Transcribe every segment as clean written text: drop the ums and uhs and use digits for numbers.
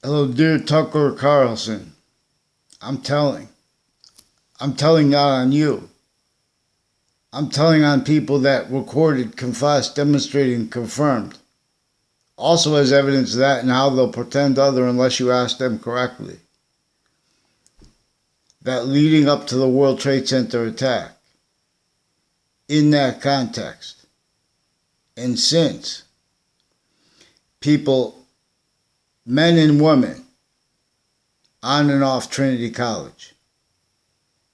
Hello, dear Tucker Carlson. I'm telling not on you. I'm telling on people that recorded, confessed, demonstrated, and confirmed. Also as evidence of that and how they'll pretend other unless you ask them correctly. That leading up to the World Trade Center attack, in that context, and since, people, men and women, on and off Trinity College,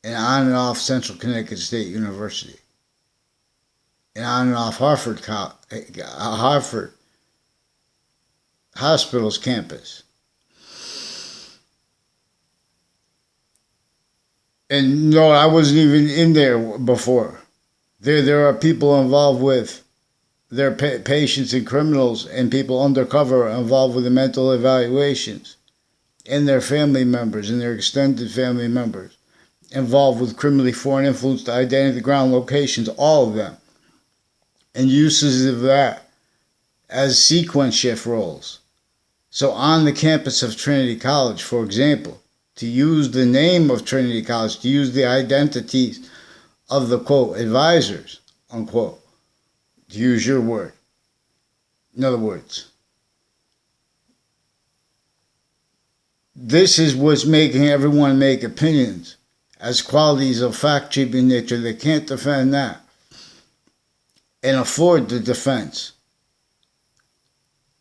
and on and off Central Connecticut State University, and on and off Hartford Hospital's campus. And no, I wasn't even in there before. There are people involved with their patients and criminals and people undercover involved with the mental evaluations and their family members and their extended family members involved with criminally foreign influence to identity, ground locations, all of them. And uses of that as sequence shift roles. So on the campus of Trinity College, for example, to use the name of Trinity College, to use the identities of the, quote, advisors, unquote, to use your word. In other words, this is what's making everyone make opinions as qualities of fact-cheaping nature. They can't defend that and afford the defense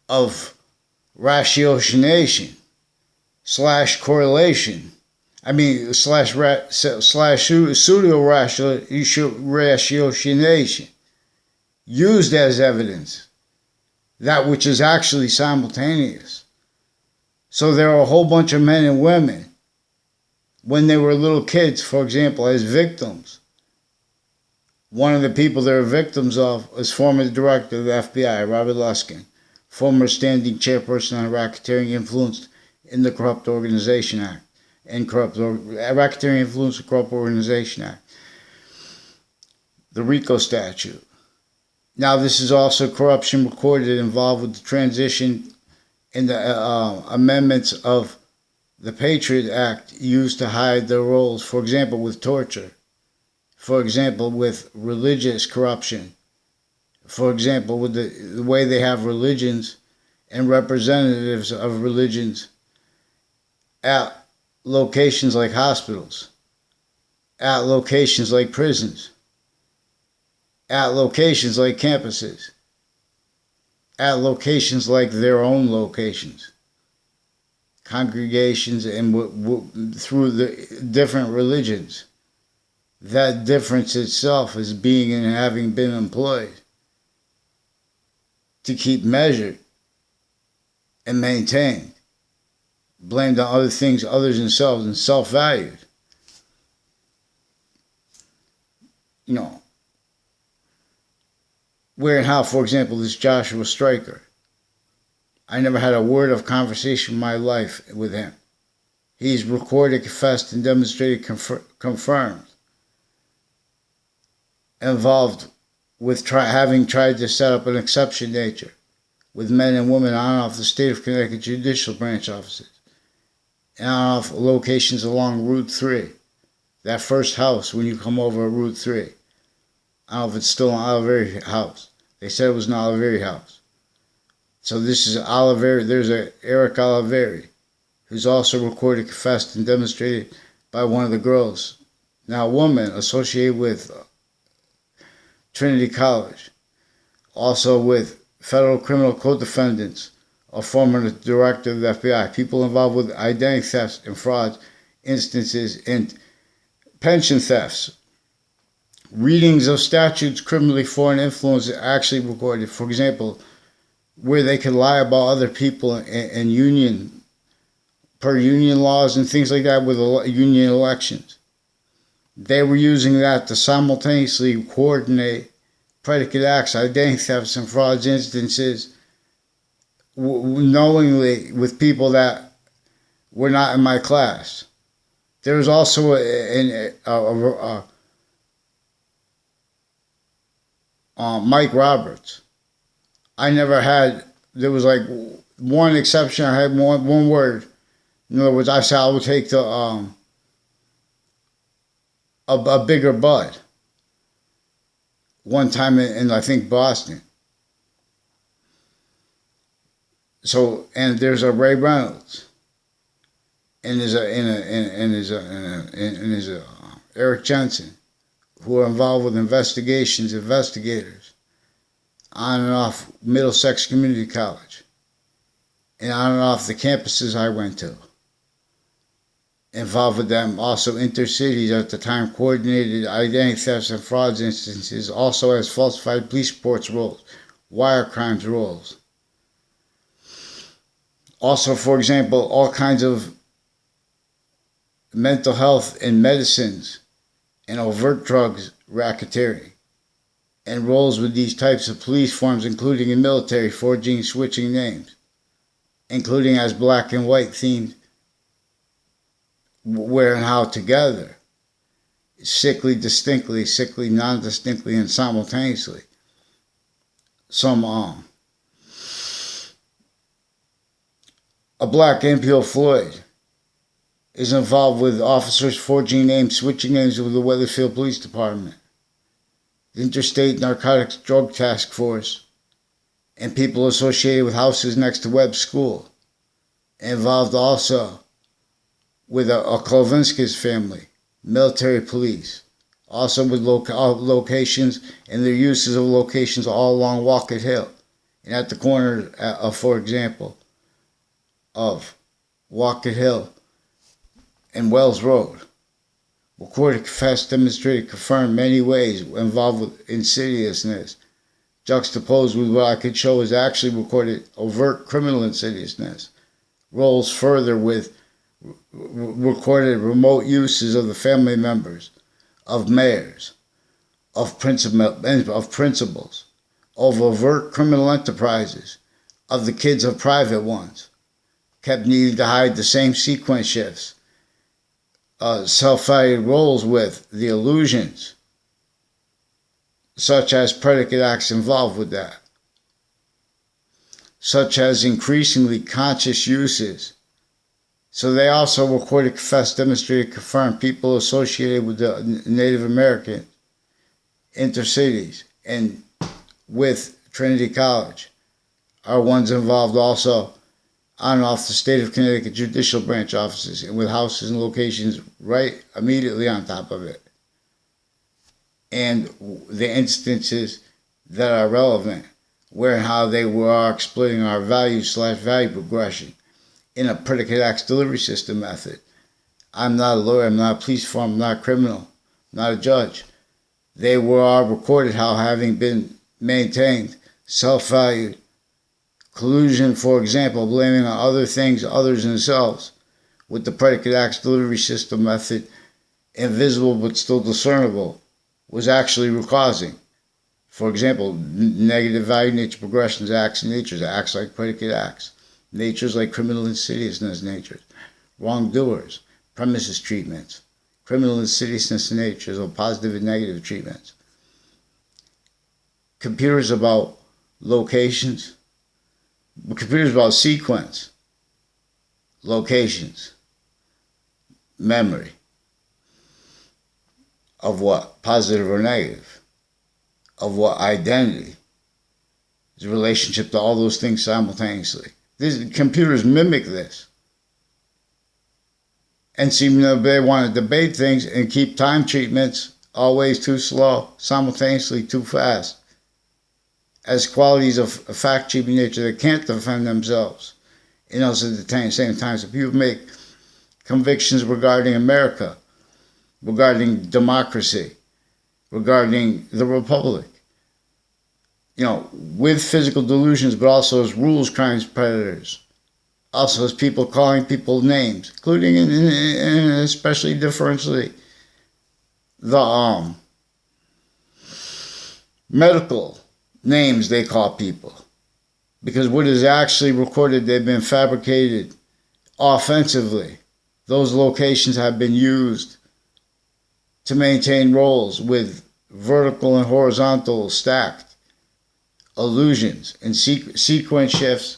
of ratiocination / correlation. I mean, / pseudo-ratiocination used as evidence, that which is actually simultaneous. So there are a whole bunch of men and women, when they were little kids, for example, as victims. One of the people they were victims of was former director of the F.B.I, Robert Luskin, former standing chairperson on racketeering influenced in the Corrupt Organization Act, and Racketeering Influence the Corrupt Organization Act, the RICO statute. Now, this is also corruption recorded involved with the transition in the amendments of the Patriot Act used to hide their roles, for example, with torture, for example, with religious corruption, for example, with the way they have religions and representatives of religions at locations like hospitals, at locations like prisons, at locations like campuses, at locations like their own locations, congregations, and through the different religions. That difference itself is being and having been employed to keep measured and maintained, blamed on other things, others themselves, and self-valued. You know, where and how, for example, this Joshua Stryker. I never had a word of conversation in my life with him. He's recorded, confessed, and demonstrated, confirmed, involved with having tried to set up an exception nature with men and women on and off the state of Connecticut judicial branch offices and on and off locations along Route 3. That first house when you come over Route 3. I don't know if it's still an Oliveri house. They said it was an Oliveri house. So this is Oliveri. There's a Eric Oliveri, who's also recorded, confessed, and demonstrated by one of the girls, now a woman, associated with Trinity College, also with federal criminal co-defendants, a former director of the F.B.I, people involved with identity thefts and frauds, instances, and pension thefts. Readings of statutes, criminally foreign influence actually recorded, for example, where they could lie about other people and union, per union laws and things like that with union elections. They were using that to simultaneously coordinate predicate acts, identity thefts, and frauds instances knowingly with people that were not in my class. There was also Mike Roberts. There was like one exception, I had one word. In other words, I said I would take the a bigger bud. One time in I think Boston. So, and there's a Ray Reynolds, and there's a Eric Jensen, who are involved with investigators, on and off Middlesex Community College, and on and off the campuses I went to. Involved with them also intercities at the time, coordinated identity thefts and frauds instances, also as falsified police reports roles, wire crimes roles. Also, for example, all kinds of mental health and medicines and overt drugs racketeering, and roles with these types of police forms, including in military, forging and switching names, including as black and white themed, where and how together, sickly, distinctly, sickly, non-distinctly, and simultaneously. A black NPO Floyd is involved with officers forging names, switching names with the Wethersfield Police Department, the Interstate Narcotics Drug Task Force, and people associated with houses next to Webb School. Involved also with a Klovinski's family, military police, also with locations and their uses of locations all along Walcott Hill, and at the corner, for example, of Walcott Hill and Wells Road. Recorded, confessed, demonstrated, confirmed many ways involved with insidiousness, juxtaposed with what I could show is actually recorded overt criminal insidiousness. Rolls further with recorded remote uses of the family members, of mayors, of principals, of overt criminal enterprises, of the kids of private ones, kept needing to hide the same sequence shifts, self-guided roles with the illusions, such as predicate acts involved with that, such as increasingly conscious uses. So they also recorded, confessed, demonstrated, confirmed people associated with the Native American intercities and with Trinity College are ones involved also on and off the state of Connecticut judicial branch offices and with houses and locations right immediately on top of it. And the instances that are relevant, where and how they are exploiting our value progression in a predicate acts delivery system method. I'm not a lawyer, I'm not a police form, I'm not a criminal, I'm not a judge. They were recorded how having been maintained, self-valued, collusion, for example, blaming on other things, others themselves, with the predicate acts delivery system method, invisible but still discernible, was actually causing. For example, negative value nature progressions, acts and natures, acts like predicate acts, natures like criminal insidiousness natures, wrongdoers, premises treatments, criminal insidiousness natures, or positive and negative treatments. Computers about locations, computers about sequence, locations, memory, of what? Positive or negative, of what? Identity, the relationship to all those things simultaneously. These computers mimic this and seem that they want to debate things and keep time treatments always too slow, simultaneously too fast, as qualities of fact treatment nature that can't defend themselves. And also at the same time, so people make convictions regarding America, regarding democracy, regarding the Republic, with physical delusions, but also as rules, crimes, predators, also as people calling people names, including and especially differentially the medical names they call people, because what is actually recorded, they've been fabricated offensively. Those locations have been used to maintain roles with vertical and horizontal stacked illusions and sequence shifts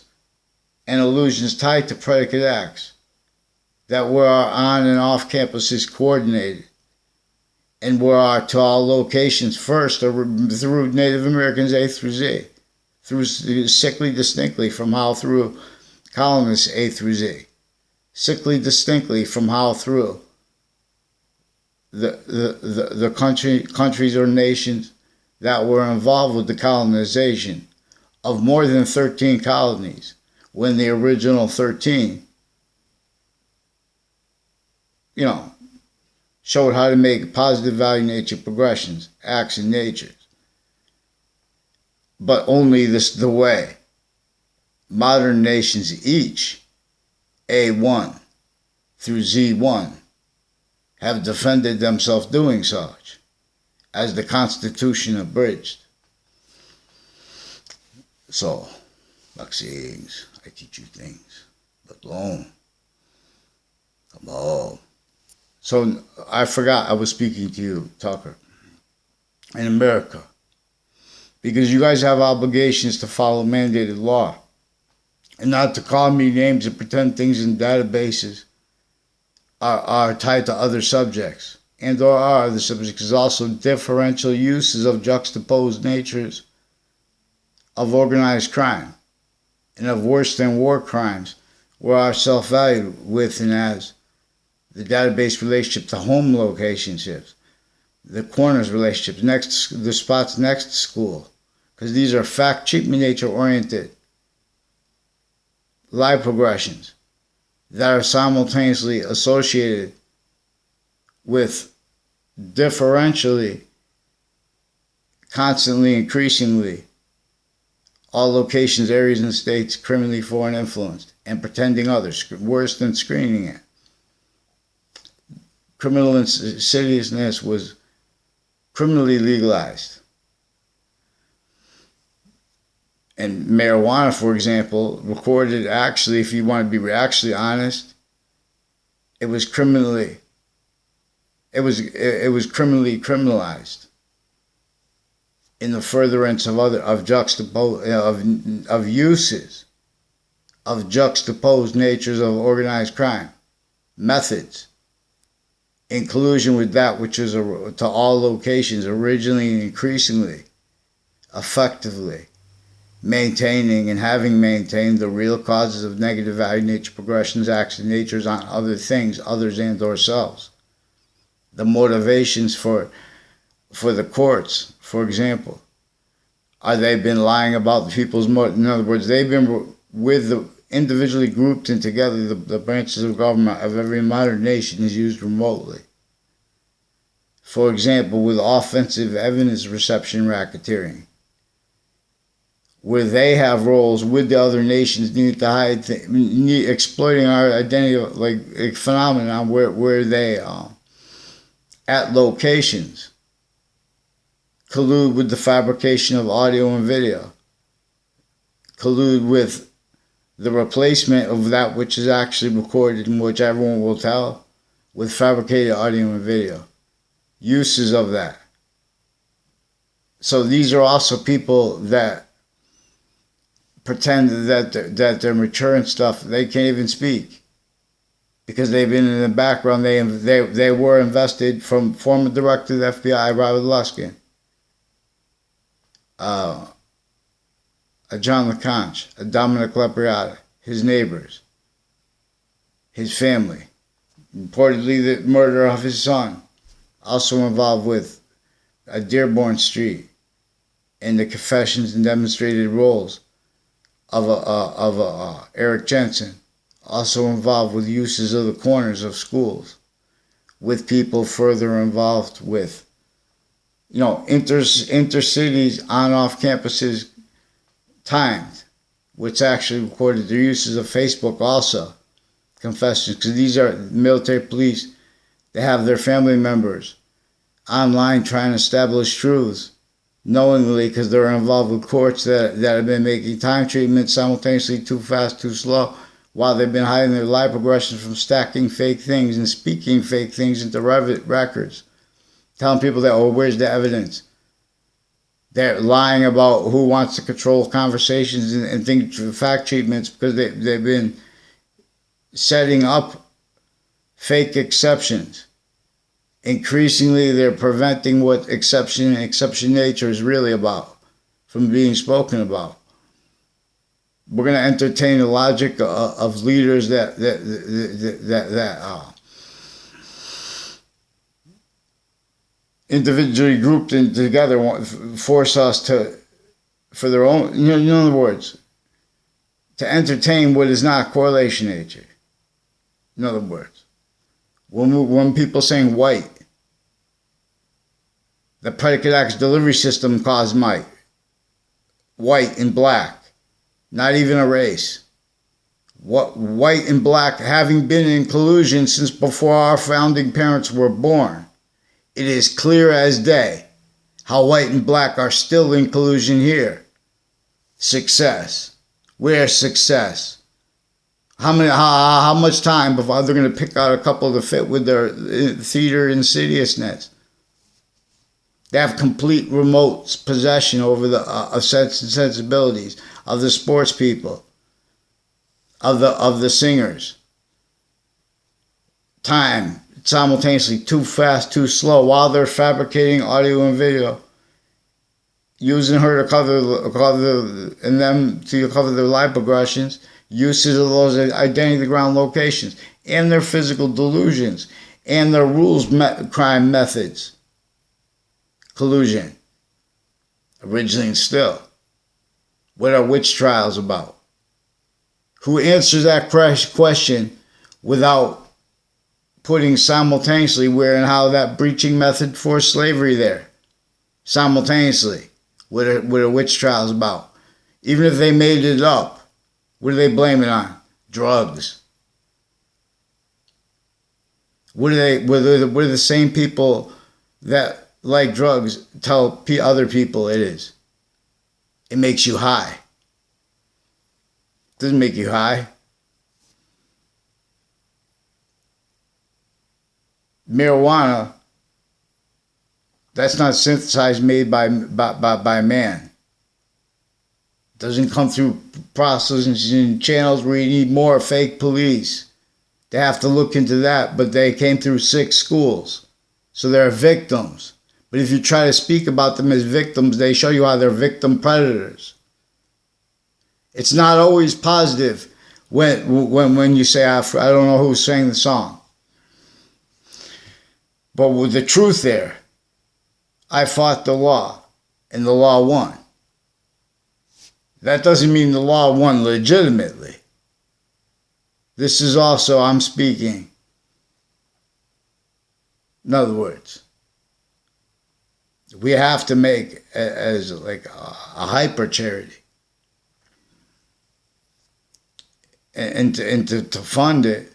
and illusions tied to predicate acts that were on and off campuses coordinated and were to all locations first through Native Americans A through Z, through sickly distinctly from how through colonists A through Z, sickly distinctly from how through the countries or nations that were involved with the colonization of more than 13 colonies, when the original 13, showed how to make positive value nature progressions, acts and natures. But only the way modern nations each, A1 through Z1, have defended themselves doing such, as the Constitution abridged. So, vaccines, I teach you things, but long. Come on. So, I forgot I was speaking to you, Tucker, in America, because you guys have obligations to follow mandated law, and not to call me names and pretend things in databases are tied to other subjects, and or are other subjects, is also differential uses of juxtaposed natures of organized crime and of worse than war crimes, where our self-value with and as the database relationship to home locationships, the corners relationships, the spots next to school, because these are fact treatment nature oriented lie progressions that are simultaneously associated with differentially, constantly, increasingly, all locations, areas, and states criminally foreign influenced and pretending others, worse than screening it. Criminal insidiousness was criminally legalized. And marijuana, for example, recorded actually, if you want to be actually honest, it was criminally criminalized in the furtherance of uses of juxtaposed natures of organized crime, methods, in collusion with that which is to all locations originally and increasingly, effectively, maintaining and having maintained the real causes of negative value nature progressions, acts, and natures on other things, others, and or selves. The motivations for the courts, for example, are they been lying about the people's motive? In other words, they've been with the individually grouped and together the branches of government of every modern nation is used remotely. For example, with offensive evidence reception racketeering, where they have roles with the other nations need to hide exploiting our identity, like a phenomenon where they at locations collude with the fabrication of audio and video, collude with the replacement of that which is actually recorded and which everyone will tell with fabricated audio and video, uses of that. So these are also people that pretend that they're mature and stuff. They can't even speak because they've been in the background. They were invested from former director of the F.B.I. Robert Luskin, a John LeConte, a Dominic Lepriata, his neighbors, his family, reportedly the murder of his son, also involved with a Dearborn Street and the confessions and demonstrated roles of Eric Jensen, also involved with uses of the corners of schools, with people further involved with, intercities on-off campuses timed, which actually recorded their uses of Facebook also, confessions, because these are military police. They have their family members online trying to establish truths, knowingly, because they're involved with courts that have been making time treatment simultaneously too fast, too slow, while they've been hiding their lie progressions from stacking fake things and speaking fake things into records, telling people that, where's the evidence? They're lying about who wants to control conversations and things, fact treatments, because they've been setting up fake exceptions. Increasingly, they're preventing what exception nature is really about from being spoken about. We're going to entertain the logic of leaders that individually grouped in together force us to, for their own, in other words, to entertain what is not correlation nature. In other words, when people saying white, the predicate acts delivery system caused might. White and black, not even a race. What white and black having been in collusion since before our founding parents were born. It is clear as day how white and black are still in collusion here. Success. Where's success? How much time before they're going to pick out a couple to fit with their theater insidiousness? They have complete remote possession over the sense and sensibilities of the sports people, of the singers. Time simultaneously, too fast, too slow, while they're fabricating audio and video, using her to cover their live progressions, uses of those identity ground locations, and their physical delusions, and their rules crime methods. Collusion. Originally and still. What are witch trials about? Who answers that question without putting simultaneously where and how that breaching method forced slavery there? Simultaneously. What are witch trials about? Even if they made it up, what do they blame it on? Drugs. What are the same people that like drugs tell other people it is? It makes you high. It doesn't make you high. Marijuana, that's not synthesized, made by man. It doesn't come through processing channels where you need more fake police. They have to look into that, but they came through 6 schools. So they're victims. But if you try to speak about them as victims, they show you how they're victim predators. It's not always positive when you say, I don't know who sang the song. But with the truth there, I fought the law, and the law won. That doesn't mean the law won legitimately. This is also, I'm speaking, in other words, we have to make as like a hyper charity, and to fund it,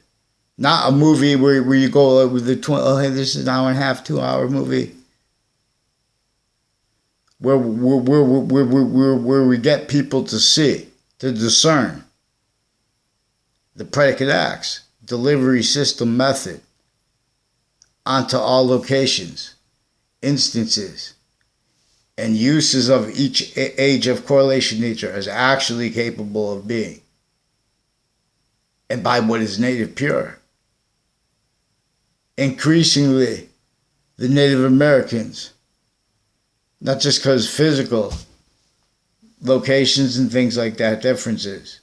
not a movie where you go with the hey, this is an hour and a half, 2 hour movie, where we get people to see, to discern the predicate acts, delivery system method onto all locations, instances, and uses of each age of correlation nature as actually capable of being, and by what is native pure. Increasingly, the Native Americans, not just because physical locations and things like that, differences,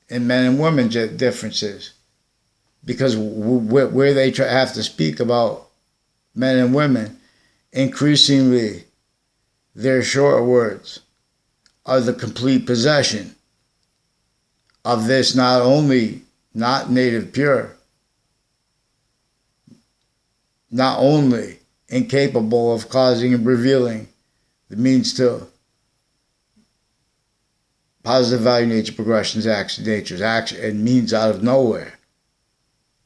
and men and women differences, because where they have to speak about men and women, increasingly their short words are the complete possession of this, not only not native pure, not only incapable of causing and revealing the means to positive value nature progressions, action natures, action and means out of nowhere,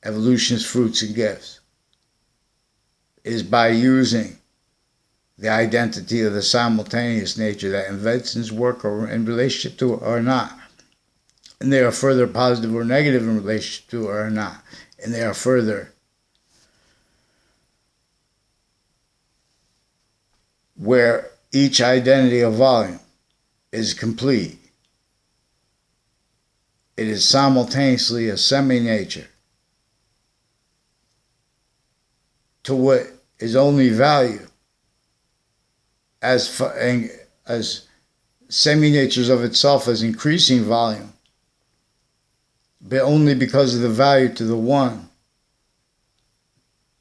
evolution's fruits and gifts, is by using the identity of the simultaneous nature that inventions work or in relationship to or not, and they are further positive or negative in relationship to or not, and they are further where each identity of volume is complete. It is simultaneously a semi-nature to what is only value as semi-natures of itself as increasing volume, but only because of the value to the one,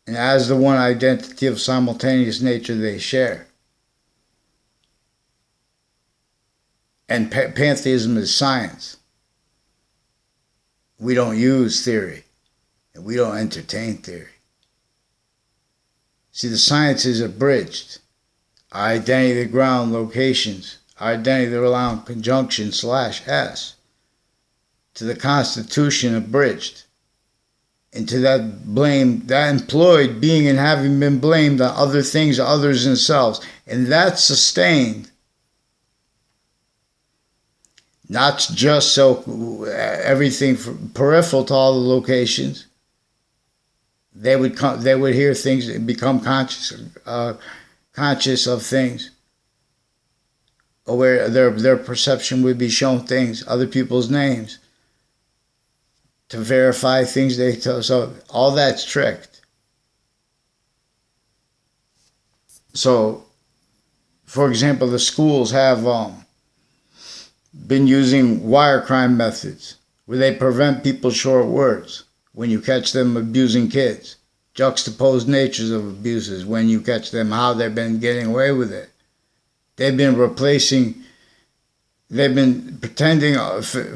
and as the one identity of simultaneous nature they share. And pantheism is science. We don't use theory, and we don't entertain theory. See, the science is abridged. Our identity, the ground, locations, our identity, the rely on conjunction /s, to the Constitution abridged, into that blame, that employed being and having been blamed on other things, others themselves, and that's sustained. Not just so everything peripheral to all the locations. They would hear things and become conscious of things, aware their perception would be shown things, other people's names, to verify things they tell. So all that's tricked. So, for example, the schools have been using wire crime methods where they prevent people's short words when you catch them abusing kids, juxtaposed natures of abuses when you catch them, how they've been getting away with it. They've been pretending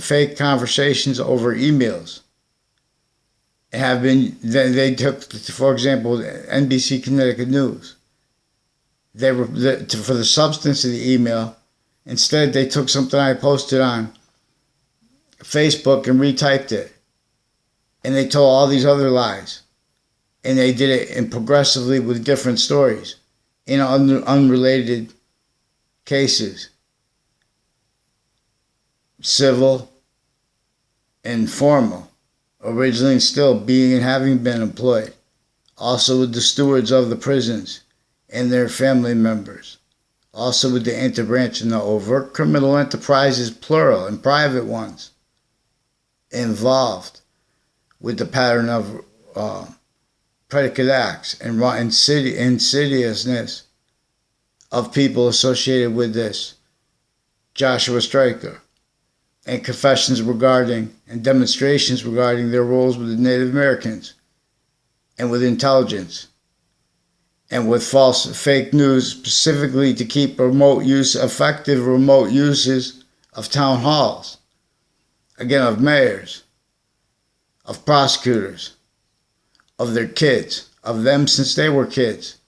fake conversations over emails. They took, for example, NBC Connecticut News. For the substance of the email, instead, they took something I posted on Facebook and retyped it. And they told all these other lies. And they did it progressively with different stories in unrelated cases. Civil and formal. Originally and still being and having been employed. Also with the stewards of the prisons and their family members. Also with the interbranch and the overt criminal enterprises, plural, and private ones involved with the pattern of predicate acts and insidiousness of people associated with this. Joshua Stryker, and confessions regarding and demonstrations regarding their roles with the Native Americans and with intelligence. And with fake news, specifically to keep effective remote uses of town halls, again, of mayors, of prosecutors, of their kids, of them since they were kids.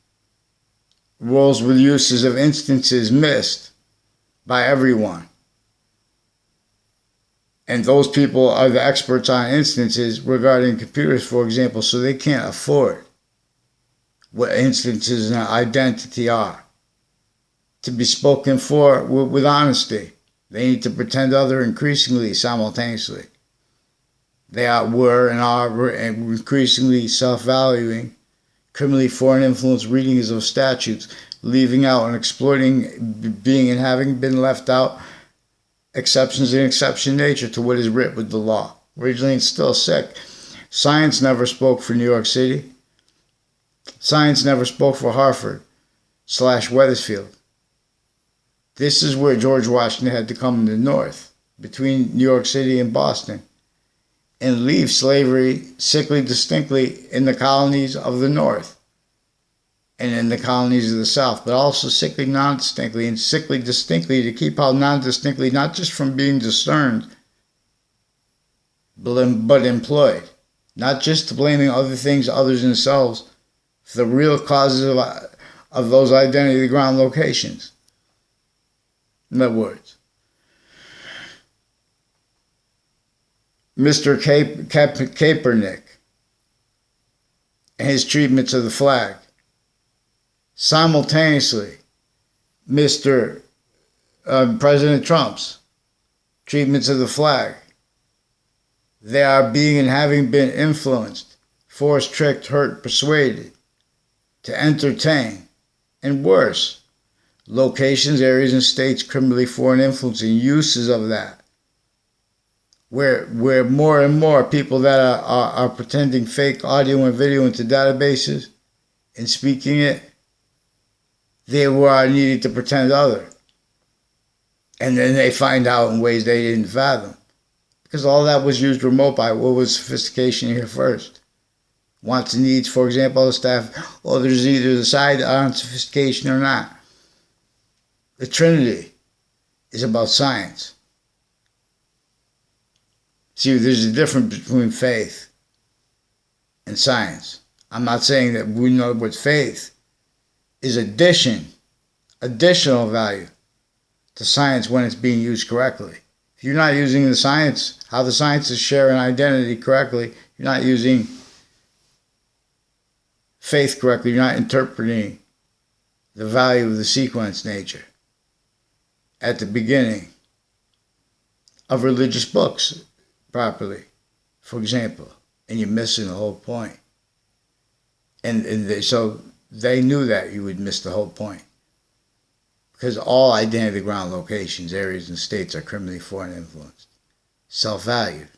Roles with uses of instances missed by everyone. And those people are the experts on instances regarding computers, for example, so they can't afford what instances and identity are to be spoken for with honesty. They need to pretend other increasingly simultaneously. They were and are increasingly self-valuing, criminally foreign influence readings of statutes, leaving out and exploiting being and having been left out exceptions in exception nature to what is writ with the law. Originally and still sick. Science never spoke for New York City. Science never spoke for Hartford / Wethersfield. This is where George Washington had to come in the north, between New York City and Boston, and leave slavery sickly distinctly in the colonies of the north and in the colonies of the south, but also sickly non-distinctly and sickly distinctly to keep out non-distinctly, not just from being discerned, but employed. Not just to blaming other things, others themselves, for the real causes of those identity ground locations. In other words, Mr. Kaepernick and his treatments of the flag. Simultaneously, Mr. President Trump's treatments of the flag. They are being and having been influenced, forced, tricked, hurt, persuaded to entertain, and worse, locations, areas, and states criminally foreign influence and uses of that. Where more and more people that are pretending fake audio and video into databases and speaking it, they were needing to pretend other. And then they find out in ways they didn't fathom. Because all that was used remote by what was sophistication here first. Wants and needs, for example, the staff, well, there's either the side on sophistication or not. The Trinity is about science. See, there's a difference between faith and science. I'm not saying that we know what faith is additional value to science when it's being used correctly. If you're not using the science, how the sciences share an identity correctly, you're not using faith correctly, you're not interpreting the value of the sequence nature at the beginning of religious books properly, for example, and you're missing the whole point. So they knew that you would miss the whole point. Because all identity ground locations, areas, and states are criminally foreign influenced, self-valued,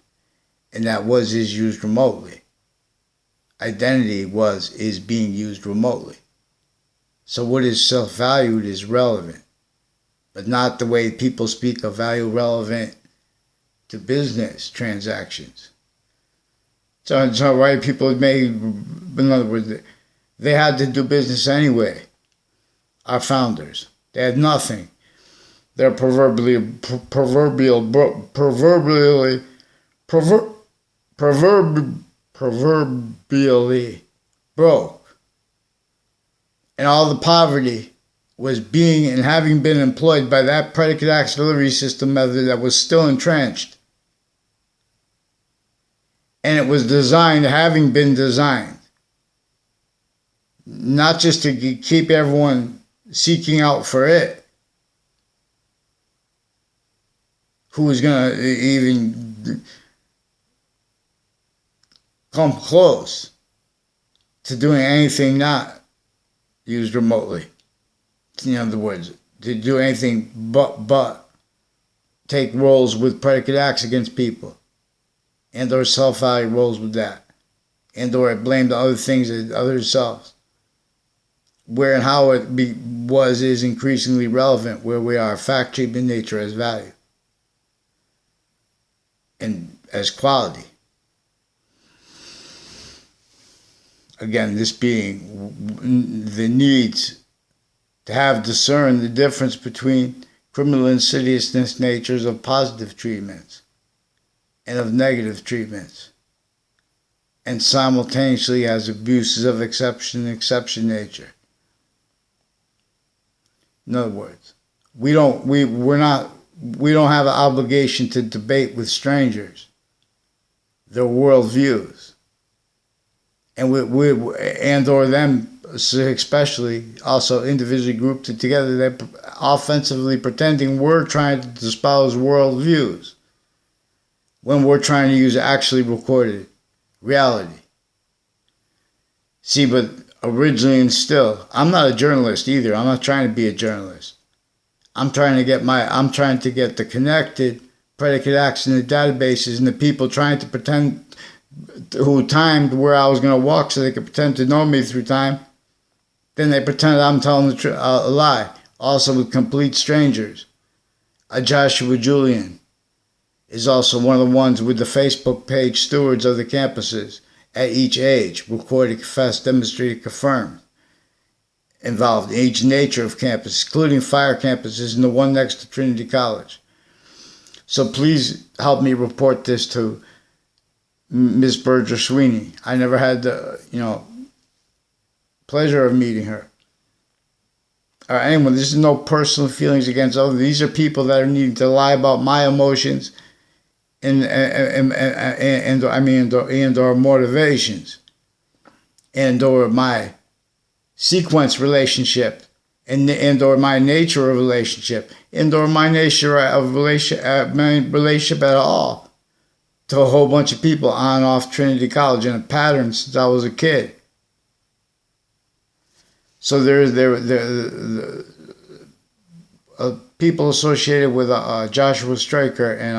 and that is used remotely. Identity is being used remotely. So what is self-valued is relevant, but not the way people speak of value relevant to business transactions. So right, people made, in other words, they had to do business anyway. Our founders, they had nothing. They're proverbially broke. And all the poverty was being and having been employed by that predicate auxiliary system method that was still entrenched. And it was designed, having been designed, not just to keep everyone seeking out for it, who was going to even come close to doing anything not used remotely. In other words, to do anything but take roles with predicate acts against people, and or self-value roles with that, and or blame the other things at other selves. Where and how it is increasingly relevant where we are fact treatment nature as value and as quality. Again, this being the needs to have discerned the difference between criminal insidiousness natures of positive treatments and of negative treatments, and simultaneously has abuses of exception nature. In other words, we don't have an obligation to debate with strangers their worldviews, and or them especially also individually grouped together. They're offensively pretending we're trying to espouse worldviews when we're trying to use actually recorded reality. See, but originally and still, I'm not a journalist either. I'm not trying to be a journalist. I'm trying to get the connected predicate acts in the databases and the people trying to pretend, who timed where I was going to walk so they could pretend to know me through time. Then they pretend I'm telling a lie. Also with complete strangers. Joshua Julian is also one of the ones with the Facebook page stewards of the campuses at each age, recorded, confessed, demonstrated, confirmed, involved in each nature of campus, including fire campuses and the one next to Trinity College. So please help me report this to Ms. Berger Sweeney. I never had the, pleasure of meeting her. Or anyone, this is no personal feelings against others. These are people that are needing to lie about my emotions and or motivations, and or my sequence relationship, and or my nature of relationship, and or my nature of relationship at all, to a whole bunch of people on and off Trinity College in a pattern since I was a kid. So people associated with Joshua Stryker and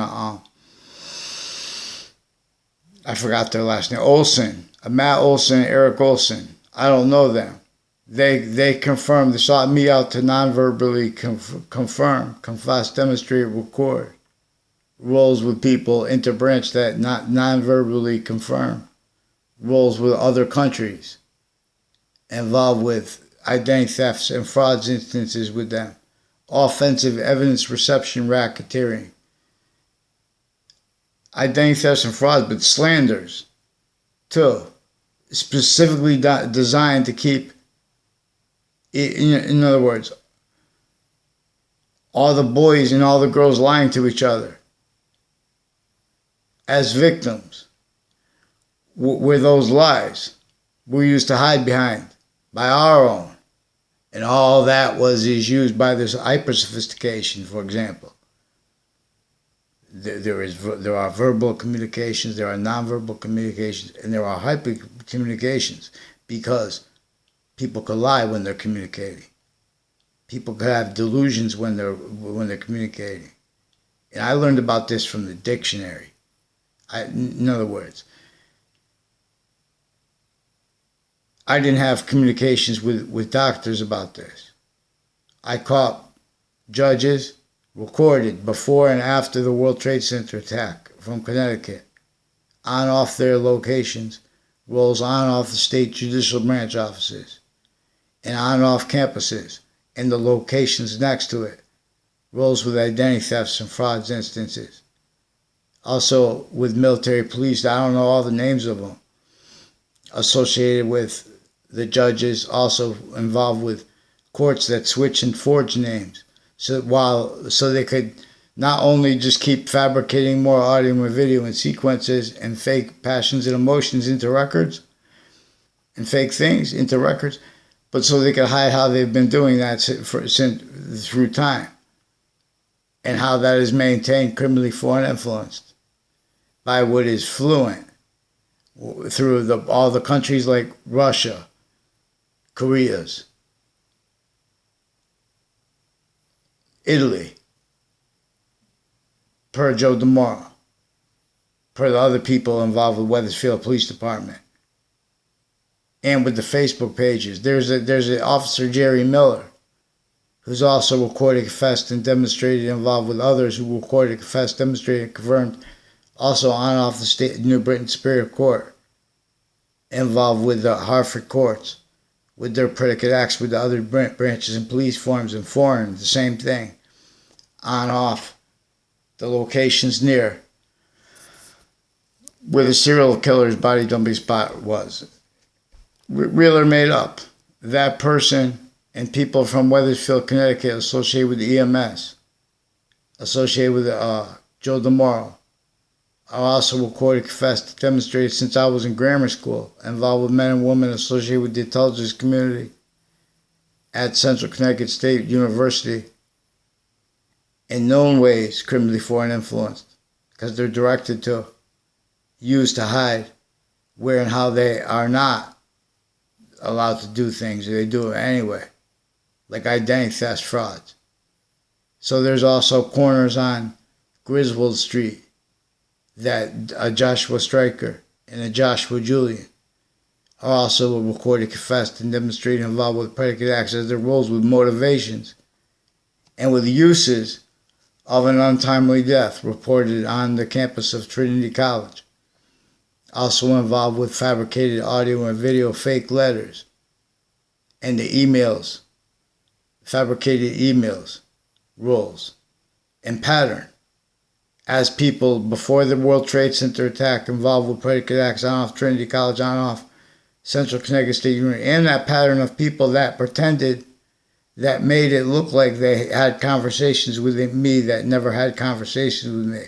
I forgot their last name, Olson, Matt Olson, Eric Olson. I don't know them. They confirmed, they sought me out to non-verbally confirm, confess, demonstrate, record roles with people, interbranch that not non-verbally confirm roles with other countries involved with identity thefts and frauds instances with them. Offensive evidence reception racketeering. Identity thefts and frauds, but slanders too. Specifically designed to keep, in other words, all the boys and all the girls lying to each other as victims, where those lies were used to hide behind by our own. And all that is used by this hyper-sophistication, for example. There are verbal communications, there are nonverbal communications, and there are hyper communications, because people could lie when they're communicating. People could have delusions when they're communicating. And I learned about this from the dictionary. In other words, I didn't have communications with doctors about this. I caught judges recorded before and after the World Trade Center attack from Connecticut, on and off their locations, rolls on and off the state judicial branch offices, and on and off campuses, and the locations next to it, rolls with identity thefts and frauds instances. Also with military police, I don't know all the names of them, associated with the judges, also involved with courts that switch and forge names. So they could not only just keep fabricating more audio and video and sequences and fake passions and emotions into records and fake things into records, but so they could hide how they've been doing that through time, and how that is maintained criminally foreign influenced by what is fluent through all the countries like Russia, Korea's, Italy, per Joe DiMauro, per the other people involved with Wethersfield Police Department, and with the Facebook pages. There's an Officer Jerry Miller, who's also recorded, confessed, and demonstrated, involved with others who recorded, confessed, demonstrated, and confirmed, also on and off the state New Britain Superior Court, involved with the Hartford courts, with their predicate acts with the other branches and police forms and foreign, the same thing, on off the locations near where the serial killer's body dumping spot was. Real or made up. That person and people from Wethersfield, Connecticut, associated with the EMS, associated with Joe DiMauro, are also recorded, confessed, demonstrated since I was in grammar school, involved with men and women associated with the intelligence community at Central Connecticut State University, in known ways criminally foreign influenced, because they're directed to, used to hide where and how they are not allowed to do things, or they do it anyway, like identity theft frauds. So there's also corners on Griswold Street that a Joshua Stryker and a Joshua Julian are also recorded, confessed, and demonstrated, involved with predicate acts as their roles with motivations and with uses of an untimely death reported on the campus of Trinity College. Also involved with fabricated audio and video fake letters and the emails, fabricated emails, roles, and pattern as people before the World Trade Center attack involved with predicate acts on off Trinity College, on off Central Connecticut State University, and that pattern of people that pretended, that made it look like they had conversations with me that never had conversations with me.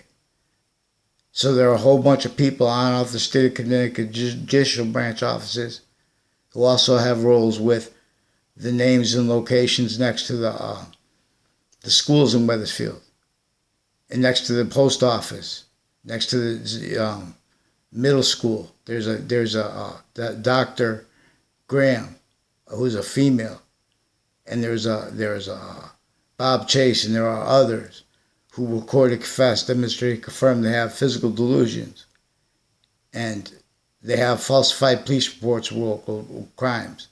So there are a whole bunch of people on off the state of Connecticut judicial branch offices who also have roles with the names and locations next to the schools in Wethersfield, and next to the post office, next to the middle school. There's a Dr. Graham, who's a female, and there's a Bob Chase, and there are others who recorded, confessed, demonstrated, confirmed they have physical delusions. And they have falsified police reports of local crimes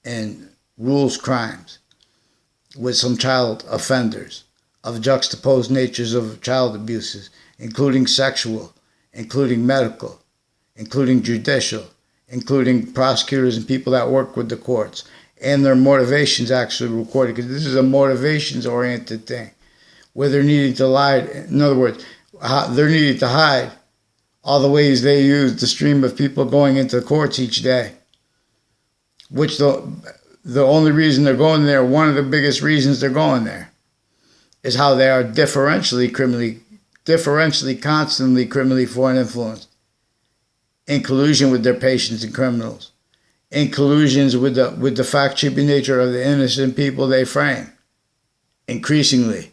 and rules crimes with some child offenders of juxtaposed natures of child abuses, including sexual, including medical, including judicial, including prosecutors and people that work with the courts, and their motivations actually recorded, because this is a motivations-oriented thing, where they're needing to lie. In other words, they're needing to hide all the ways they use the stream of people going into the courts each day, which the only reason they're going there, one of the biggest reasons they're going there, is how they are differentially, constantly criminally foreign influenced, in collusion with their patients and criminals, in collusions with the fact-cheaping nature of the innocent people they frame, increasingly,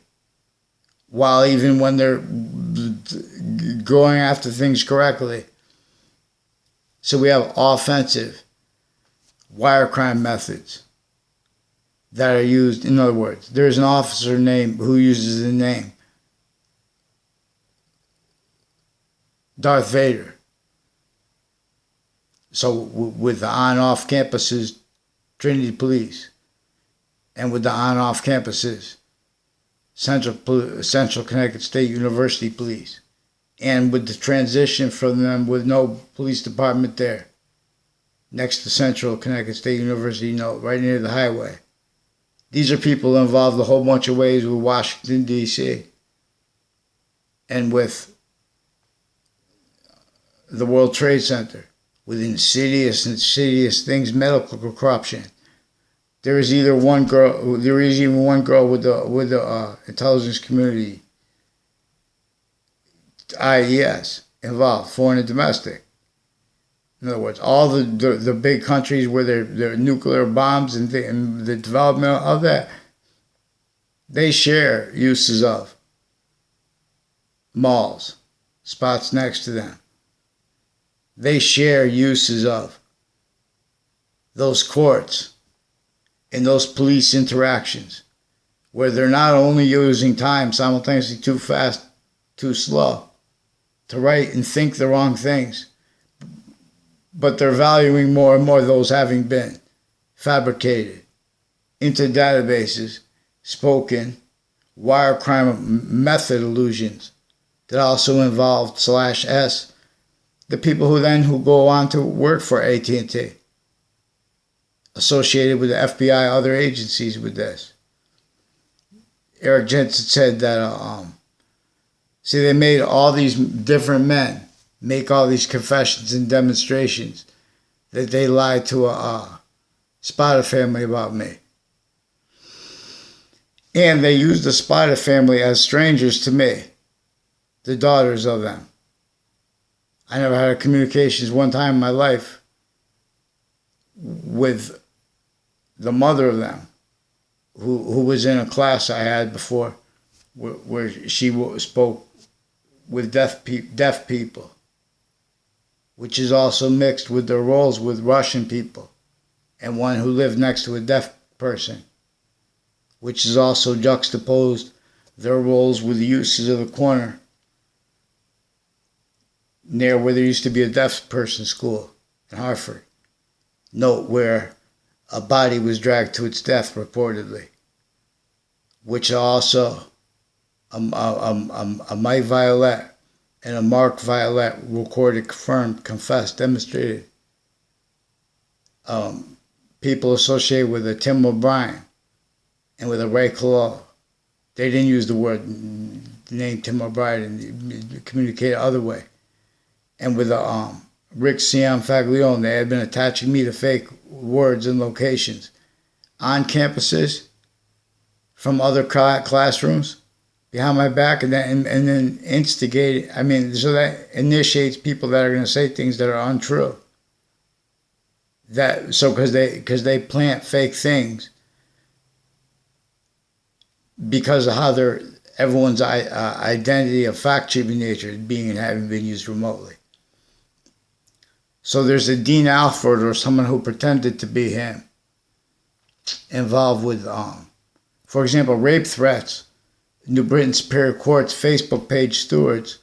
while even when they're going after things correctly. So we have offensive wire crime methods that are used. In other words, there's an officer name who uses the name Darth Vader. So with the on-off campuses, Trinity Police, and with the on-off campuses, Central Connecticut State University Police, and with the transition from them with no police department there, next to Central Connecticut State University, right near the highway. These are people involved a whole bunch of ways with Washington, D.C., and with the World Trade Center, with insidious things, medical corruption. There is even one girl with the intelligence community, IES, involved, foreign and domestic. In other words, all the big countries where their nuclear bombs and the development of that, they share uses of malls, spots next to them. They share uses of those courts and those police interactions, where they're not only using time simultaneously too fast, too slow, to write and think the wrong things, but they're valuing more and more those having been fabricated into databases, spoken, wire crime method illusions that also involved /S, the people who go on to work for AT&T, associated with the FBI, other agencies with this. Eric Jensen said that, they made all these different men make all these confessions and demonstrations that they lied to a Spada family about me. And they used the Spada family as strangers to me, the daughters of them. I never had a communications one time in my life with the mother of them, who was in a class I had before where she spoke with deaf people, which is also mixed with their roles with Russian people, and one who lived next to a deaf person, which is also juxtaposed their roles with the uses of the corner near where there used to be a deaf person school in Hartford. Note where a body was dragged to its death reportedly, which also a Mike Violet and a Mark Violet recorded, confirmed, confessed, demonstrated. People associated with a Tim O'Brien and with a Ray Colo. They didn't use the name Tim O'Brien and communicate other way. And with Rick Cianfaglione, they had been attaching me to fake words and locations on campuses from other classrooms behind my back, and then instigate. So that initiates people that are going to say things that are untrue. Because they plant fake things because of how everyone's identity of fact-cheaping nature is being and having been used remotely. So there's a Dean Alford or someone who pretended to be him involved with For example, rape threats, New Britain Superior Court's Facebook page stewards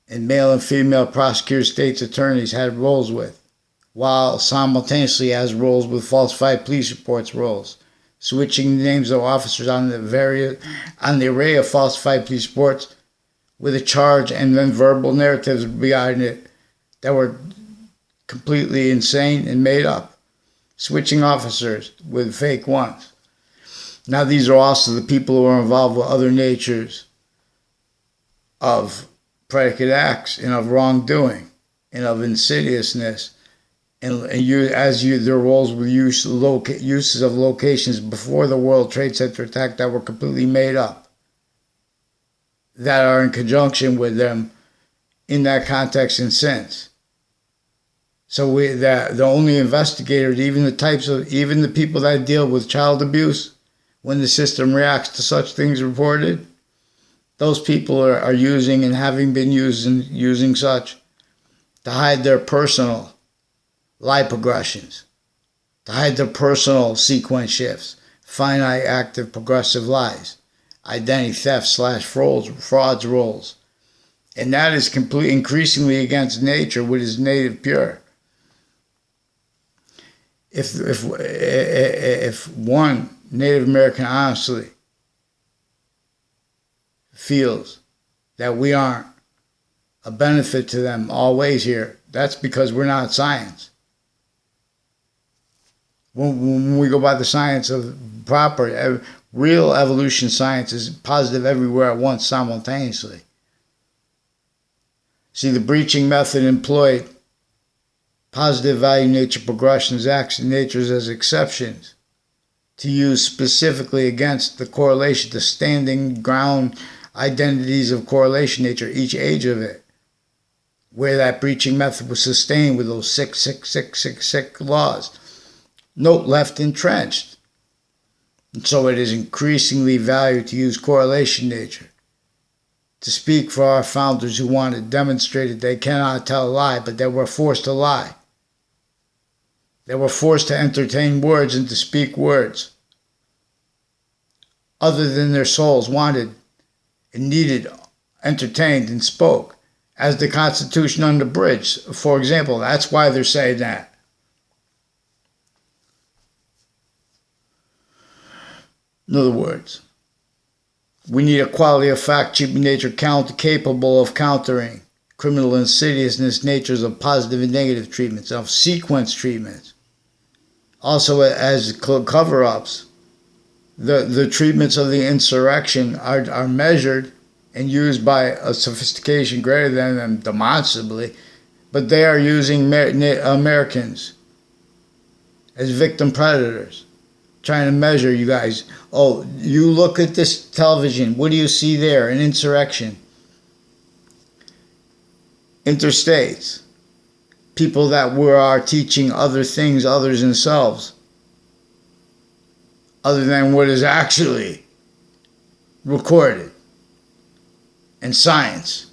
and male and female prosecutors, state's attorneys had roles with, while simultaneously has roles with falsified police reports roles, switching the names of officers on the array of falsified police reports with a charge and then verbal narratives behind it that were completely insane and made up, switching officers with fake ones. Now these are also the people who are involved with other natures of predicate acts and of wrongdoing and of insidiousness, and their roles with uses of locations before the World Trade Center attack that were completely made up, that are in conjunction with them in that context and since. So the only investigators, even the people that deal with child abuse, when the system reacts to such things reported, those people are using and having been using such to hide their personal lie progressions, to hide their personal sequence shifts, finite active progressive lies, identity theft / frauds roles. And that is increasingly against nature, which is native pure. If one Native American honestly feels that we aren't a benefit to them always here, that's because we're not science. When we go by the science of proper, real evolution science is positive everywhere at once simultaneously. See, the breaching method employed positive value nature progressions acts and natures as exceptions to use specifically against the correlation, the standing ground identities of correlation nature, each age of it, where that breaching method was sustained with those 6 laws. Note left entrenched. And so it is increasingly valued to use correlation nature to speak for our founders who wanted demonstrated they cannot tell a lie, but they were forced to lie. They were forced to entertain words and to speak words other than their souls wanted and needed, entertained and spoke, as the Constitution unabridged, for example. That's why they're saying that. In other words, we need a quality of fact, cheap nature, capable of countering criminal insidiousness, natures of positive and negative treatments, of sequence treatments. Also, as cover-ups, the treatments of the insurrection are measured and used by a sophistication greater than them demonstrably, but they are using Americans as victim predators, trying to measure you guys. Oh, you look at this television, what do you see there? An insurrection. Interstates. People that are teaching other things, others themselves, other than what is actually recorded, and science,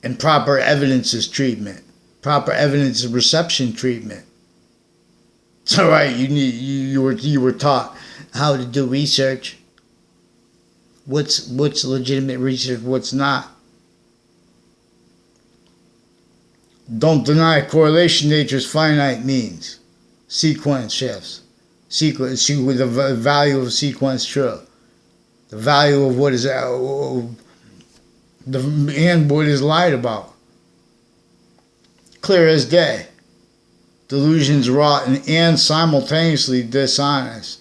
and proper evidences treatment, proper evidence reception treatment. It's all right. You were taught how to do research. What's legitimate research? What's not? Don't deny correlation nature's finite means. Sequence shifts. With the value of sequence true. The value of what is and what is lied about. Clear as day. Delusions wrought and simultaneously dishonest.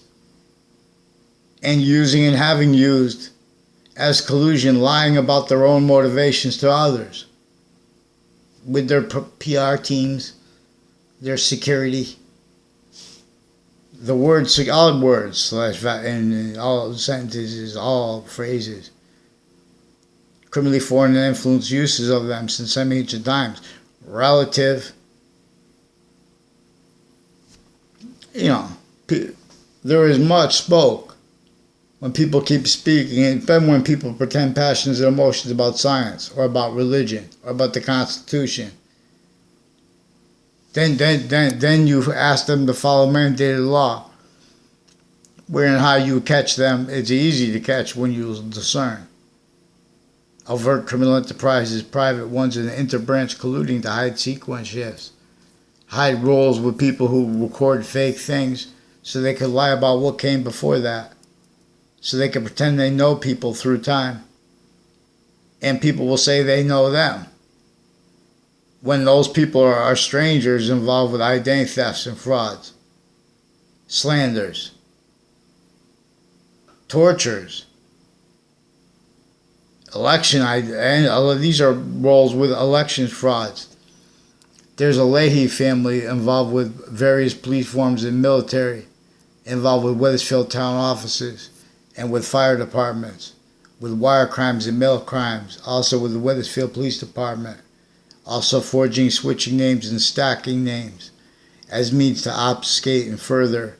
And using and having used as collusion, lying about their own motivations to others. With their PR teams, their security. The words, all words, and all sentences, all phrases. Criminally foreign and influenced uses of them since ancient times. Relative. There is much spoke when people keep speaking, and then when people pretend passions and emotions about science or about religion or about the Constitution. Then you ask them to follow mandated law. wherein how you catch them, it's easy to catch when you discern. Overt criminal enterprises, private ones, and interbranch colluding to hide sequence shifts. Hide roles with people who record fake things so they could lie about what came before that. So they can pretend they know people through time. And people will say they know them, when those people are strangers involved with identity thefts and frauds, slanders, tortures, election, and all of these are roles with election frauds. There's a Leahy family involved with various police forms and military, involved with Wethersfield town offices and with fire departments, with wire crimes and mail crimes, also with the Wethersfield Police Department, also forging, switching names and stacking names as means to obfuscate and further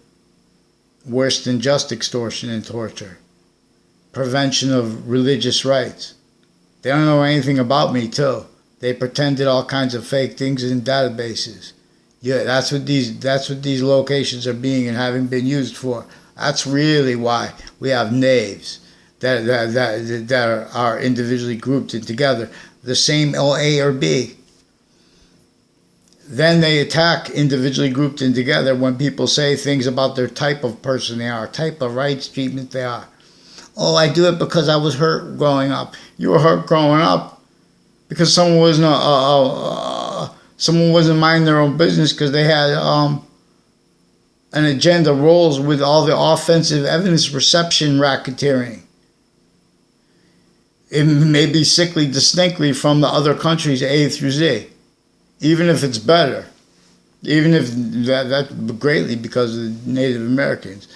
worse than just extortion and torture. Prevention of religious rights. They don't know anything about me too. They pretended all kinds of fake things in databases. Yeah, that's what these locations are being and having been used for. That's really why we have knaves that are individually grouped in together, the same A or B. Then they attack individually grouped in together when people say things about their type of person they are, type of rights treatment they are. Oh, I do it because I was hurt growing up. You were hurt growing up because someone wasn't minding their own business because they had an agenda roles with all the offensive evidence reception racketeering. It may be sickly distinctly from the other countries A through Z, even if it's better, even if that greatly because of the Native Americans,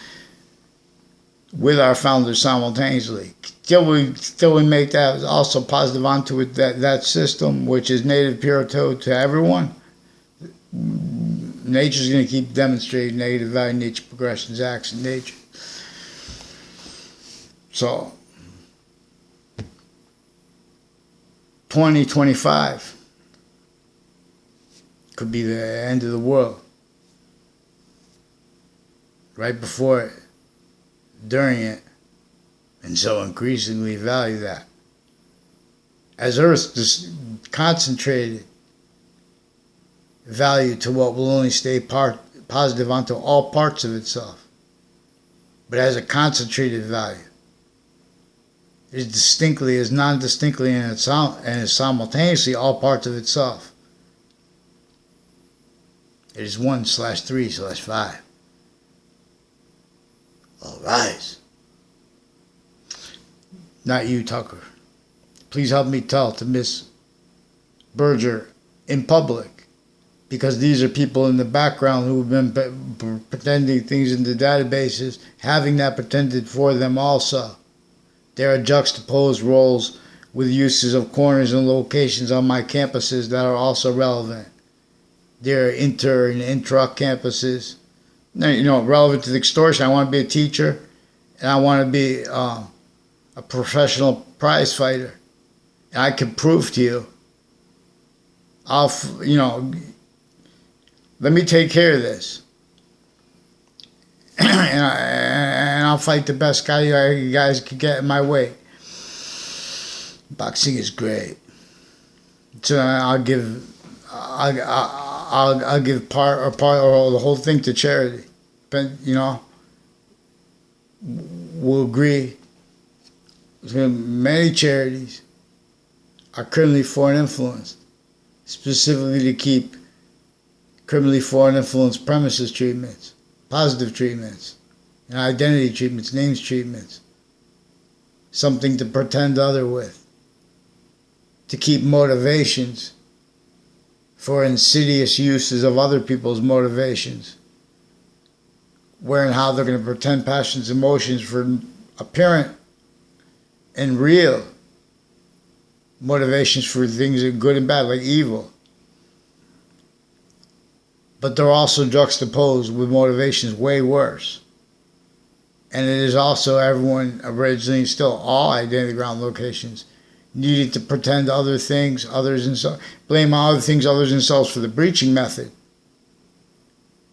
with our founders simultaneously. Till we make that also positive onto it, that system, which is native pure to everyone, nature's going to keep demonstrating negative value, nature, progressions, acts, and nature. So, 2025 could be the end of the world. Right before it, during it, and so increasingly value that. As Earth just concentrated value to what will only stay positive onto all parts of itself, but as a concentrated value. It is distinctly, as non-distinctly, and is simultaneously all parts of itself. It is 1/3/5. All rise. Not you, Tucker. Please help me tell to Miss Berger in public, because these are people in the background who have been pretending things in the databases, having that pretended for them also. There are juxtaposed roles with uses of corners and locations on my campuses that are also relevant. There are inter and intra campuses. Relevant to the extortion. I want to be a teacher, and I want to be a professional prize fighter. And I can prove to you. Let me take care of this, and I'll fight the best guy you guys could get in my way. Boxing is great, so I'll give part or the whole thing to charity. But we'll agree. Many charities are criminally foreign influenced, specifically to keep criminally foreign influenced premises treatments, positive treatments, and identity treatments, names treatments, something to pretend other with, to keep motivations for insidious uses of other people's motivations, where and how they're going to pretend passions, emotions for apparent and real motivations for things that are good and bad, like evil. But they're also juxtaposed with motivations way worse. And it is also everyone originally, still all identity ground locations, needed to pretend other things, blame other things, others themselves for the breaching method,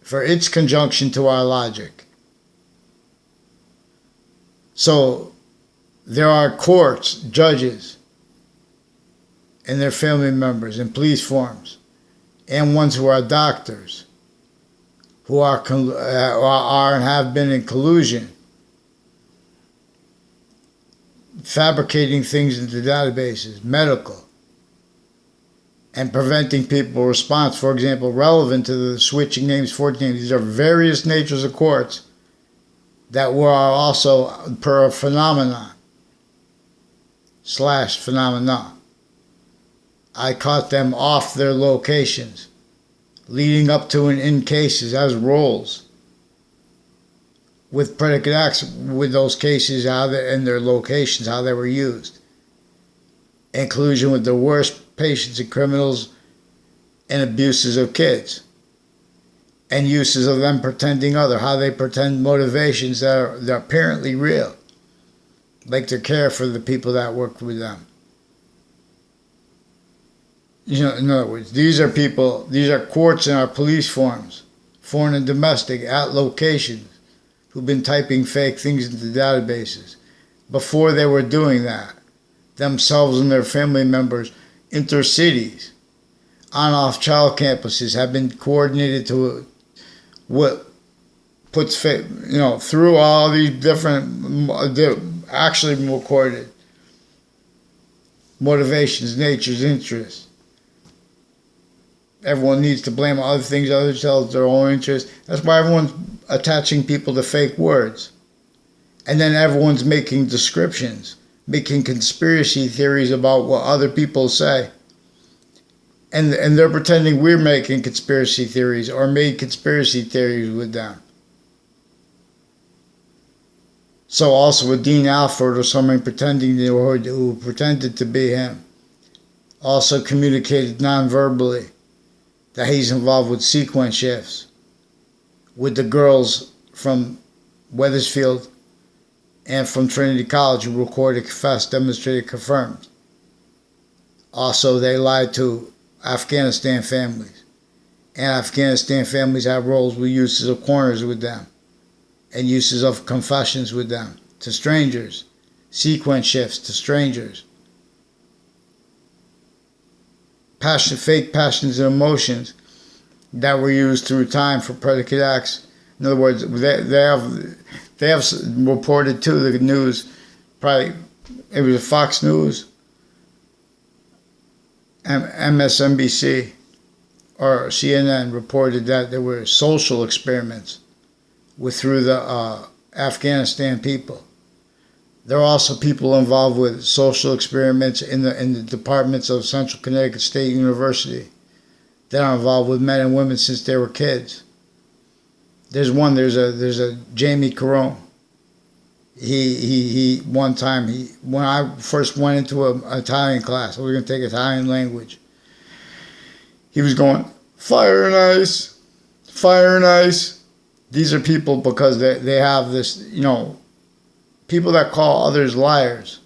for its conjunction to our logic. So there are courts, judges, and their family members in police forms, and ones who are doctors, who are and have been in collusion, fabricating things into databases, medical, and preventing people response. For example, relevant to the switching names, 14 names. These are various natures of courts that were also per phenomenon / phenomena. I caught them off their locations, leading up to and in cases as roles, with predicate acts with those cases, how they, and their locations, how they were used. In collusion with the worst patients and criminals, and abuses of kids, and uses of them pretending other, how they pretend motivations that are apparently real, like their care for the people that work with them. You know, in other words, these are courts in our police forms, foreign and domestic, at locations, who've been typing fake things into databases. Before they were doing that, themselves and their family members, intercities, on-off child campuses have been coordinated to what puts, through all these different, actually recorded motivations, natures, interests. Everyone needs to blame other things, others tell their own interests. That's why everyone's attaching people to fake words. And then everyone's making descriptions, making conspiracy theories about what other people say. And they're pretending we're making conspiracy theories or made conspiracy theories with them. So also with Dean Alford or someone pretending who pretended to be him, also communicated non-verbally that he's involved with sequence shifts with the girls from Wethersfield and from Trinity College who recorded, confessed, demonstrated, confirmed. Also, they lied to Afghanistan families. And Afghanistan families have roles with uses of corners with them and uses of confessions with them to strangers, sequence shifts to strangers. Fake passions and emotions that were used through time for predicate acts. In other words, they have reported to the news, probably it was Fox News, MSNBC, or CNN reported that there were social experiments through the Afghanistan people. There are also people involved with social experiments in the departments of Central Connecticut State University that are involved with men and women since they were kids. There's a Jamie Carone. He one time, when I first went into an Italian class, we were going to take Italian language, he was going, fire and ice, fire and ice. These are people because they have this, people that call others liars.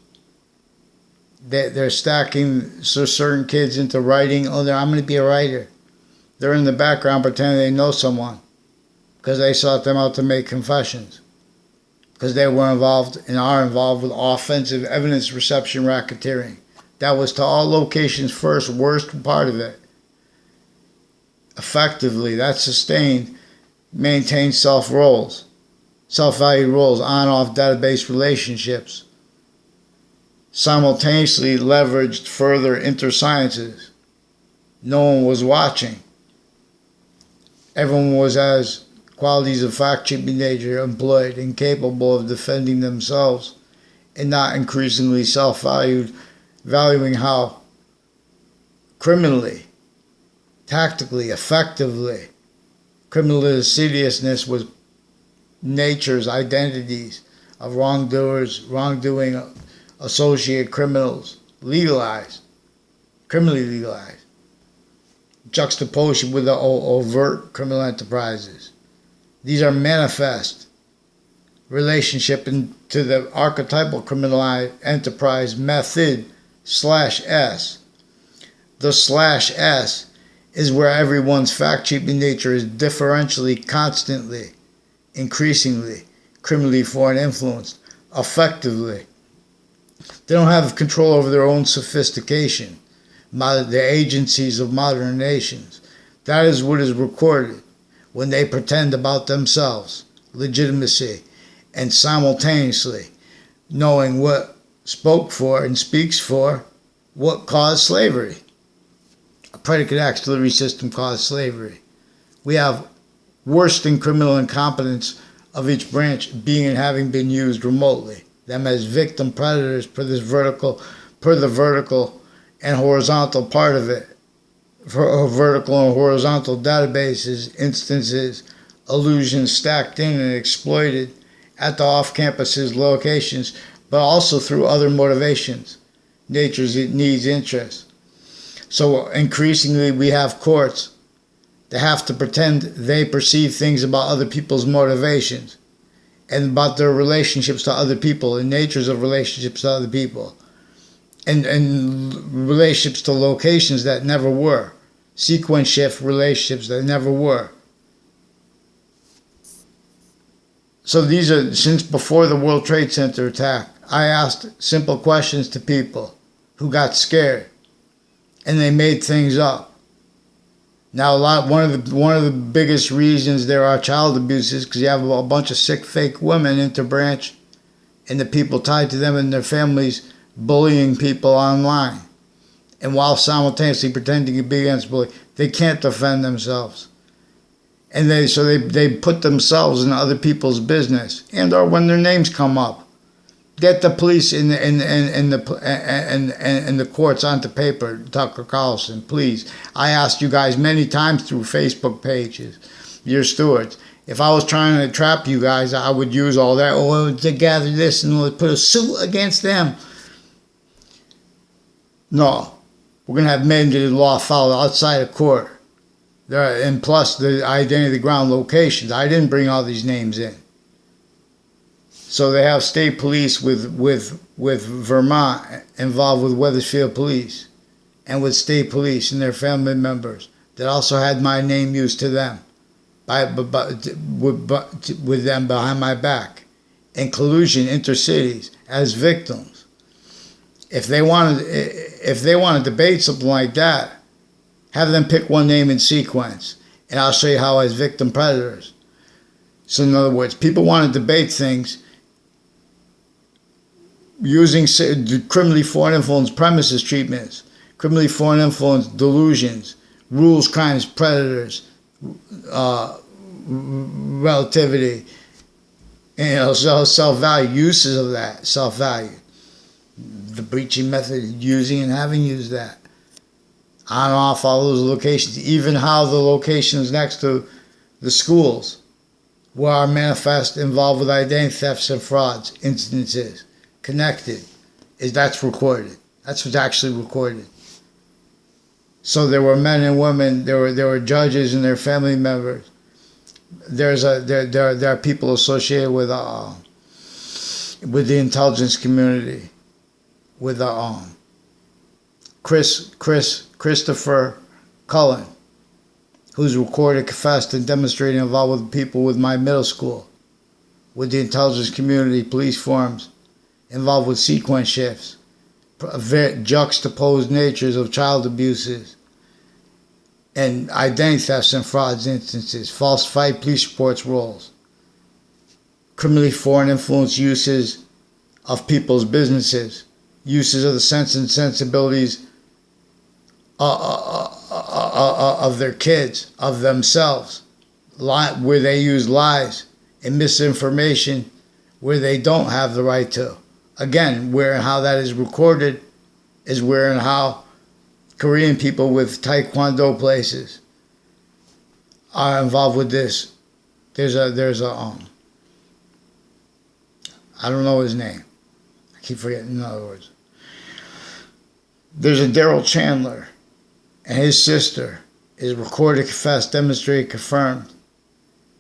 They're stacking certain kids into writing. Oh, I'm going to be a writer. They're in the background pretending they know someone because they sought them out to make confessions. Because they were involved and are involved with offensive evidence reception racketeering. That was to all locations first, worst part of it. Effectively, that sustained, maintained self-valued roles, on-off database relationships. Simultaneously leveraged further intersciences. No one was watching. Everyone was as qualities of fact-cheating nature employed, incapable of defending themselves, and not increasingly self-valued, valuing how criminally, tactically, effectively, criminal insidiousness was nature's identities of wrongdoing, associate criminals, criminally legalized, juxtaposed with the overt criminal enterprises. These are manifest relationship into the archetypal criminal enterprise method /S. The /S is where everyone's fact-cheating nature is differentially, constantly, increasingly, criminally foreign influenced effectively. They don't have control over their own sophistication, the agencies of modern nations. That is what is recorded when they pretend about themselves, legitimacy, and simultaneously knowing what spoke for and speaks for what caused slavery. A predicate auxiliary system caused slavery. We have worse than criminal incompetence of each branch being and having been used remotely. Them as victim predators per the vertical and horizontal part of it. For vertical and horizontal databases, instances, illusions stacked in and exploited at the off-campuses locations, but also through other motivations, nature's needs, interests. So increasingly we have courts that have to pretend they perceive things about other people's motivations and about their relationships to other people and natures of relationships to other people and relationships to locations that never were, sequence shift relationships that never were. So these are, since before the World Trade Center attack, I asked simple questions to people who got scared and they made things up. Now, one of the biggest reasons there are child abuses because you have a bunch of sick, fake women interbranch, and the people tied to them and their families bullying people online, and while simultaneously pretending to be against bullying, they can't defend themselves, and they put themselves in other people's business, and or when their names come up, get the police in the courts onto paper. Tucker Carlson, please. I asked you guys many times through Facebook pages, your stewards. If I was trying to trap you guys, I would use all that. Oh, to gather this and we'll put a suit against them. No, we're gonna have mandated law followed outside of court. And plus the identity ground locations. I didn't bring all these names in. So they have state police with Vermont involved with Wethersfield police and with state police and their family members that also had my name used to them with them behind my back and collusion intercities as victims. If they want to debate something like that, have them pick one name in sequence and I'll show you how as victim predators. So in other words, people want to debate things using criminally foreign influence premises treatments, criminally foreign influence delusions, rules, crimes, predators, relativity, self-value, uses of that self-value, the breaching method, using and having used that, on and off all those locations, even how the locations next to the schools where our manifest involved with identity thefts and frauds instances connected, that's recorded. That's what's actually recorded. So there were men and women, there were judges and their family members. There are people associated with the intelligence community, with Christopher Cullen, who's recorded, confessed, and demonstrated involved with people with my middle school, with the intelligence community, police forums, involved with sequence shifts, juxtaposed natures of child abuses, and identity thefts and frauds instances, falsified police reports rolls, criminally foreign influence uses of people's businesses, uses of the sense and sensibilities of their kids, of themselves, where they use lies and misinformation where they don't have the right to. Again, where and how that is recorded is where and how Korean people with Taekwondo places are involved with this. There's a I don't know his name. I keep forgetting, in other words. There's a Daryl Chandler, and his sister is recorded, confessed, demonstrated, confirmed,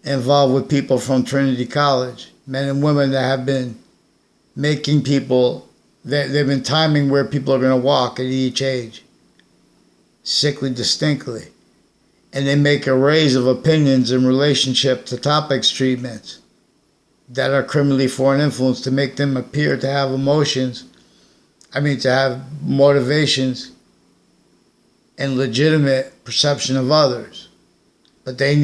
involved with people from Trinity College, men and women that have been making people, they've been timing where people are going to walk at each age, sickly distinctly. And they make arrays of opinions in relationship to topics treatments. that are criminally foreign influence to make them appear to have emotions, to have motivations and legitimate perception of others. But they